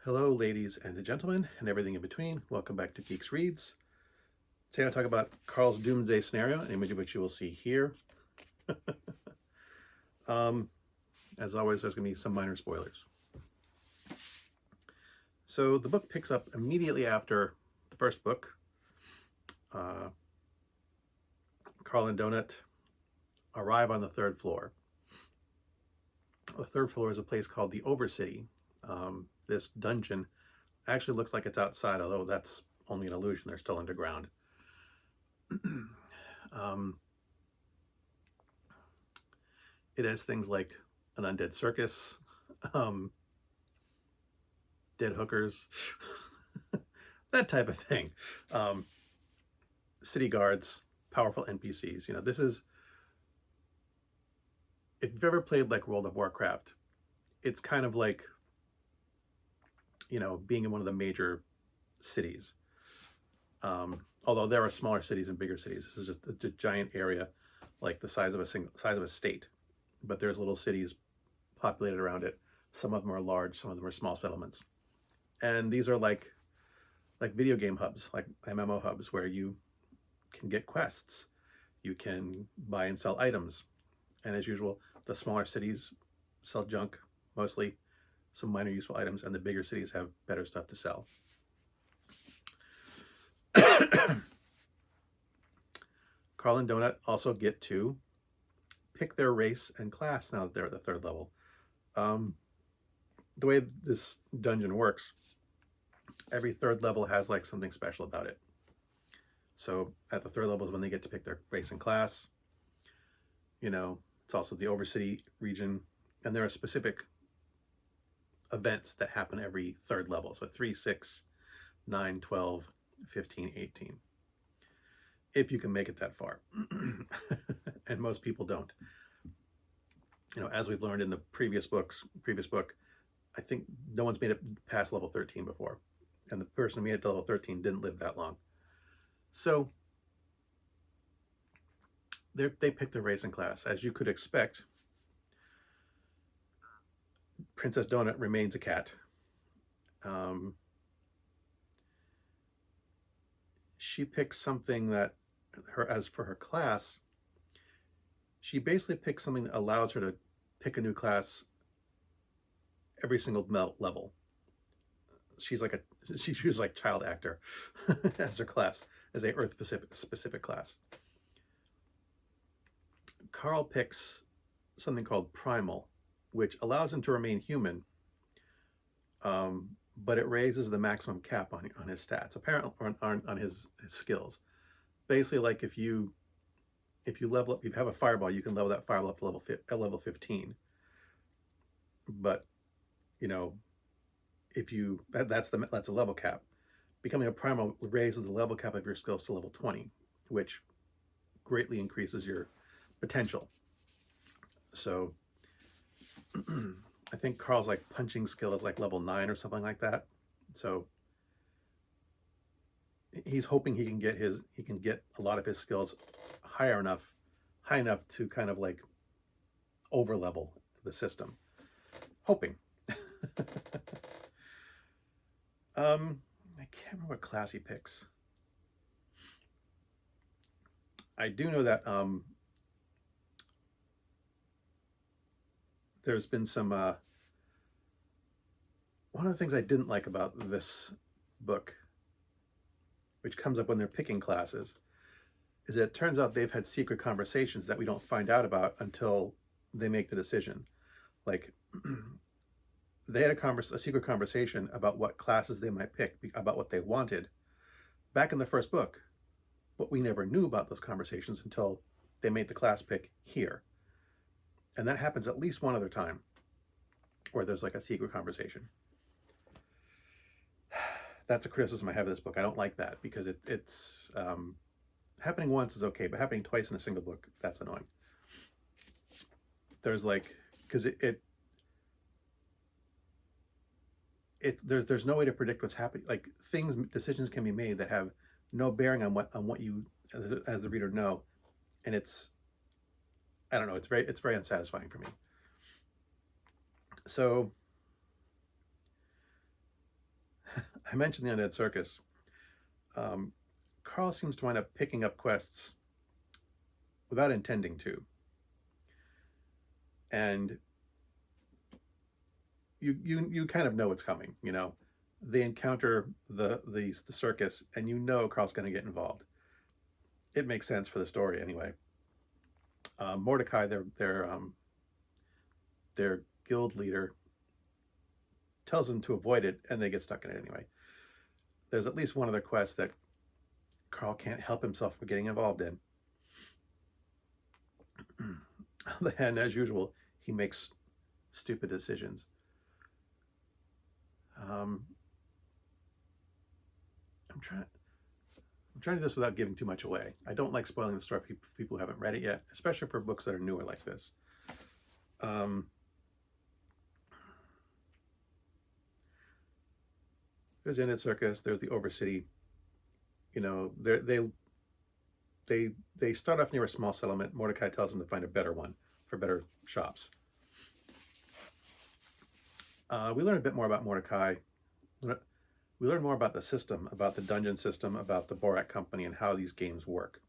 Hello, ladies and gentlemen, and everything in between. Welcome back to GEEXX Reads. Today I'll talk about Carl's Doomsday scenario, an image of which you will see here. As always, there's going to be some minor spoilers. So the book picks up immediately after the first book. Carl and Donut arrive on the third floor. The third floor is a place called the Overcity. This dungeon actually looks like it's outside, although that's only an illusion. They're still underground. It has things like an undead circus, dead hookers, that type of thing. City guards, powerful NPCs. You know, this is, if you've ever played like World of Warcraft, it's kind of like, you know, being in one of the major cities. Although there are smaller cities and bigger cities. This is just a giant area, like the size of a state. But there's little cities populated around it. Some of them are large, some of them are small settlements. And these are like video game hubs, like MMO hubs, where you can get quests. You can buy and sell items. And as usual, the smaller cities sell junk, mostly some minor useful items, and the bigger cities have better stuff to sell. Carl and Donut also get to pick their race and class now that they're at the third level. The way this dungeon works, every third level has like something special about it. So at the third level is when they get to pick their race and class. You know, it's also the Overcity region, and there are specific events that happen every third level. So 3, 6, 9, 12, 15, 18. If you can make it that far. And most people don't. You know, as we've learned in the previous book, I think no one's made it past level 13 before. And the person who made it to level 13 didn't live that long. So they picked their race and class. As you could expect, Princess Donut remains a cat. She picks something that, as for her class, she basically picks something that allows her to pick a new class every single level. She's like she chooses like child actor as her class, as a Earth specific class. Carl picks something called Primal, which allows him to remain human, but it raises the maximum cap on his stats, apparently on his skills. Basically, like if you level up, you have a fireball, you can level that fireball up to level 15. But you know, if you that's a level cap. Becoming a primal raises the level cap of your skills to level 20, which greatly increases your potential. So I think Carl's like punching skill is like level 9 or something like that. So he's hoping he can get a lot of his skills high enough to kind of like over level the system. Hoping. I can't remember what class he picks. I do know that there's been some one of the things I didn't like about this book, which comes up when they're picking classes, is that it turns out they've had secret conversations that we don't find out about until they make the decision. Like they had a secret conversation about what classes they might pick, about what they wanted back in the first book, but we never knew about those conversations until they made the class pick here. And that happens at least one other time where there's like a secret conversation. That's a criticism I have of this book. I don't like that because it's happening once is okay, but happening twice in a single book, that's annoying. There's like, because there's no way to predict what's happening. Like decisions can be made that have no bearing on what you as the reader know, and I don't know, it's very unsatisfying for me. So I mentioned the Undead Circus. Um, Carl seems to wind up picking up quests without intending to. And you kind of know what's coming, you know. They encounter the circus, and you know Carl's going to get involved. It makes sense for the story anyway. Mordecai, their guild leader, tells them to avoid it, and they get stuck in it anyway. There's at least one other quest that Carl can't help himself from getting involved in. And as usual, he makes stupid decisions. I'm trying to do this without giving too much away. I don't like spoiling the story for people who haven't read it yet, especially for books that are newer like this. There's Undead Circus. There's the Overcity. You know, they start off near a small settlement. Mordecai tells them to find a better one for better shops. We learn a bit more about Mordecai. We learn more about the system, about the dungeon system, about the Borak Company, and how these games work,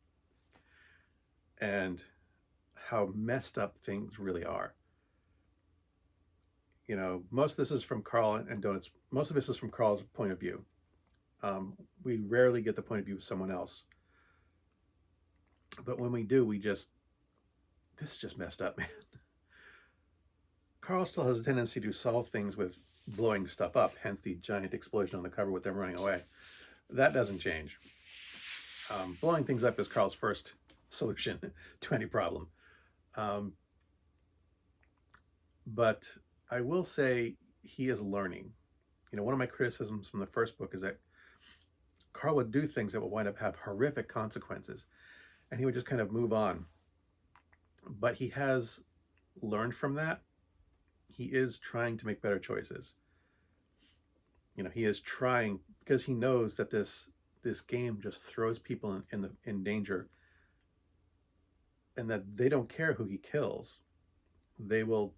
and how messed up things really are. You know, most of this is from Carl and Donut's. Most of this is from Carl's point of view. We rarely get the point of view of someone else, but when we do, this is just messed up, man. Carl still has a tendency to solve things with blowing stuff up, hence the giant explosion on the cover with them running away. That doesn't change. Blowing things up is Carl's first solution to any problem. But I will say he is learning. You know, one of my criticisms from the first book is that Carl would do things that would wind up have horrific consequences, and he would just kind of move on. But he has learned from that. He is trying to make better choices. You know, he is trying, because he knows that this game just throws people in danger, and that they don't care who he kills. They will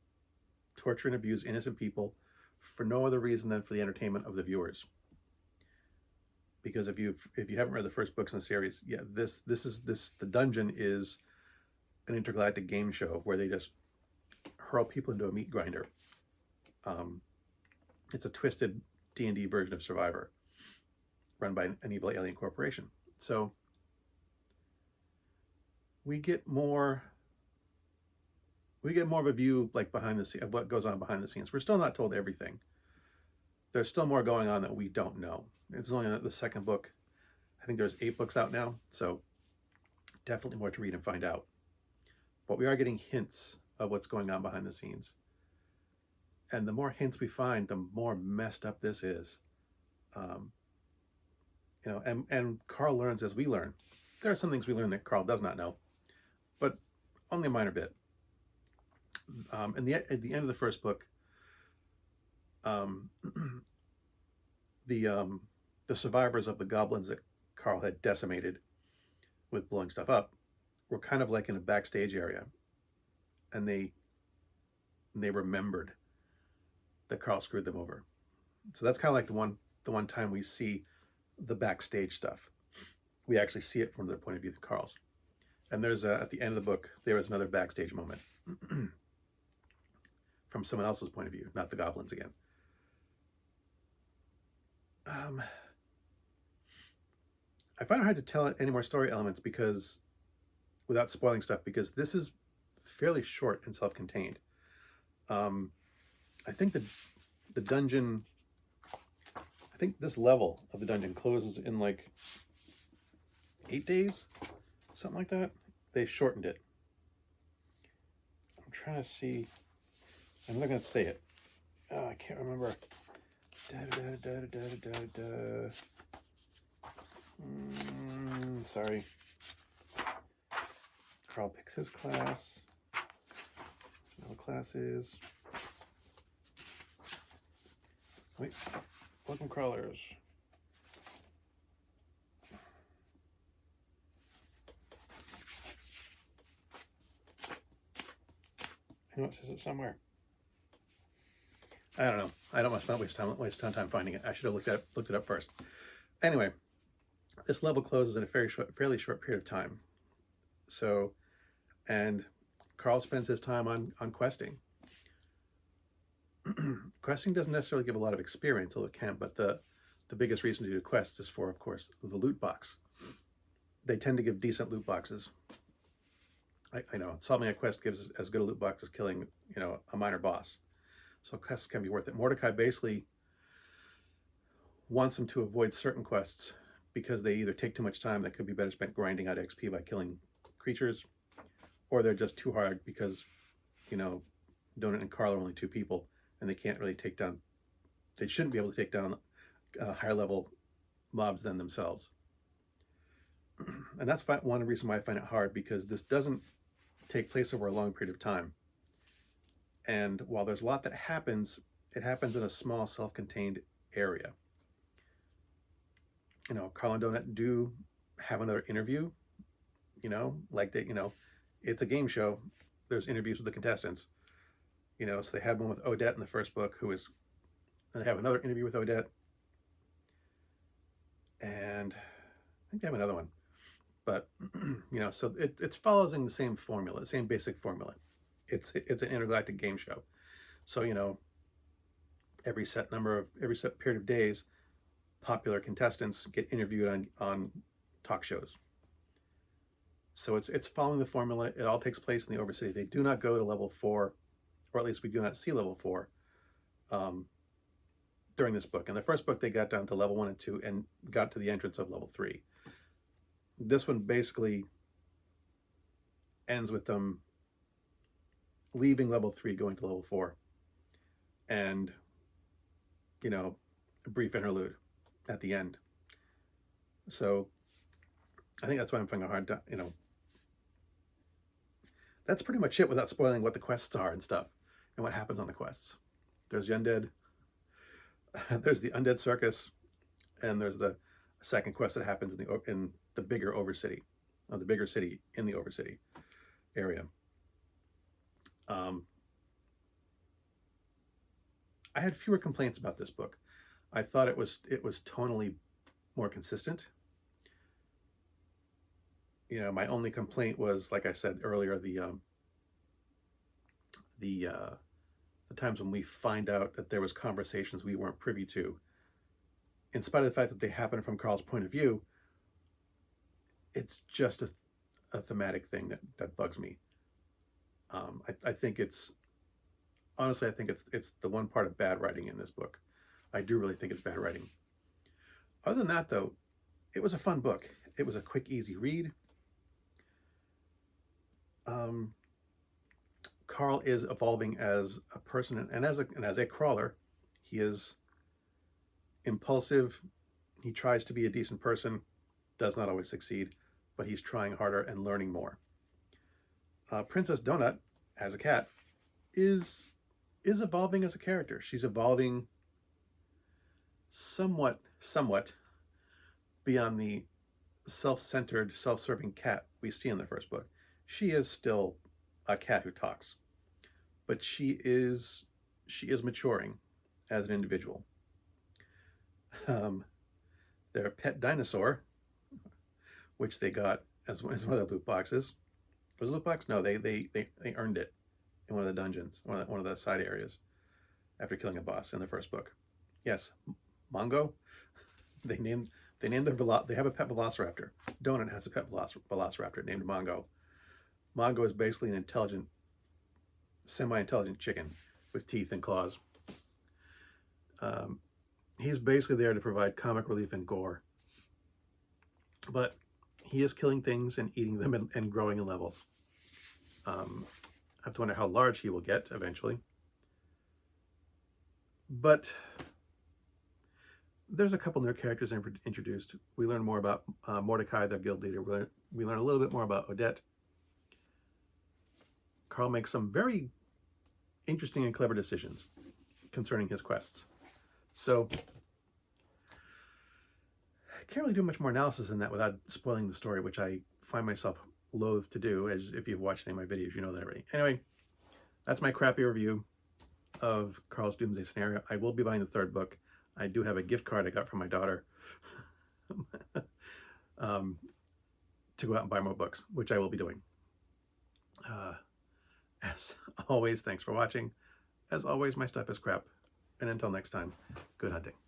torture and abuse innocent people for no other reason than for the entertainment of the viewers. Because if you haven't read the first books in the series, yeah, the dungeon is an intergalactic game show where they just hurl people into a meat grinder. It's a twisted D&D version of Survivor, run by an evil alien corporation. So we get more of a view, like, behind the scenes, of what goes on behind the scenes. We're still not told everything. There's still more going on that we don't know. It's only the second book. I think there's 8 books out now, so definitely more to read and find out. But we are getting hints of what's going on behind the scenes. And the more hints we find, the more messed up this is. You know, and Carl learns as we learn. There are some things we learn that Carl does not know, but only a minor bit. At the end of the first book, the survivors of the goblins that Carl had decimated with blowing stuff up were kind of like in a backstage area, and they remembered that Carl screwed them over. So that's kind of like the one time we see the backstage stuff. We actually see it from their point of view, Carl's. And there's at the end of the book, there is another backstage moment from someone else's point of view, not the goblins again. I find it hard to tell any more story elements without spoiling stuff, because this is fairly short and self-contained. I think the dungeon, I think this level of the dungeon closes in like 8 days, something like that. They shortened it. I'm trying to see. I'm not going to say it. Oh, I can't remember. Sorry. Carl picks his class. What class is? Wait. Welcome, crawlers. I know it says it somewhere. I don't know. I don't want to waste time finding it. I should have looked it up first. Anyway, this level closes in a fairly short period of time. So, and Carl spends his time on questing. Questing doesn't necessarily give a lot of experience, although it can, but the biggest reason to do quests is for, of course, the loot box. They tend to give decent loot boxes. I know, solving a quest gives as good a loot box as killing, a minor boss. So quests can be worth it. Mordecai basically wants them to avoid certain quests because they either take too much time that could be better spent grinding out XP by killing creatures, or they're just too hard because, Donut and Carl are only two people and they can't really take down, they shouldn't be able to take down higher level mobs than themselves. And that's one reason why I find it hard, because this doesn't take place over a long period of time. And while there's a lot that happens, it happens in a small self-contained area. Carl and Donut do have another interview, like they, it's a game show. There's interviews with the contestants, so they had one with Odette in the first book, and they have another interview with Odette. And I think they have another one. But, so it's following the same formula, the same basic formula. It's an intergalactic game show. So, every set period of days, popular contestants get interviewed on talk shows. So it's following the formula. It all takes place in the Overcity. They do not go to level 4, or at least we do not see level 4 during this book. In the first book, they got down to level 1 and 2 and got to the entrance of level 3. This one basically ends with them leaving level 3, going to level 4, and a brief interlude at the end. So I think that's why I'm finding it hard to, that's pretty much it without spoiling what the quests are and stuff and what happens on the quests. There's the undead, there's the undead circus, and there's the second quest that happens in the bigger Overcity, the bigger city in the Overcity area. I had fewer complaints about this book. I thought it was tonally more consistent. My only complaint was, like I said earlier, the times when we find out that there was conversations we weren't privy to, in spite of the fact that they happen from Carl's point of view. It's just a thematic thing that bugs me. I think it's the one part of bad writing in this book. I do really think it's bad writing. Other than that, though, it was a fun book. It was a quick, easy read. Carl is evolving as a person and as a crawler. He is impulsive. He tries to be a decent person, does not always succeed, but he's trying harder and learning more. Princess Donut, as a cat, is evolving as a character. She's evolving somewhat beyond the self-centered, self-serving cat we see in the first book. She is still a cat who talks, but she is maturing as an individual. Their pet dinosaur, which they got as one of the loot boxes. Was it a loot box? No, they earned it in one of the dungeons, one of the side areas, after killing a boss in the first book. Yes, Mongo. They have a pet velociraptor. Donut has a pet velociraptor named Mongo. Mongo is basically an intelligent, semi-intelligent chicken with teeth and claws. He's basically there to provide comic relief and gore. But he is killing things and eating them and growing in levels. I have to wonder how large he will get eventually. But there's a couple new characters introduced. We learn more about Mordecai, the guild leader. We learn a little bit more about Odette. Carl makes some very interesting and clever decisions concerning his quests. So I can't really do much more analysis than that without spoiling the story, which I find myself loath to do, as if you've watched any of my videos, you know that already. Anyway, that's my crappy review. of Carl's Doomsday Scenario. I will be buying the third book. I do have a gift card I got from my daughter to go out and buy more books, which I will be doing. As always, thanks for watching. As always, my stuff is crap. And until next time, good hunting.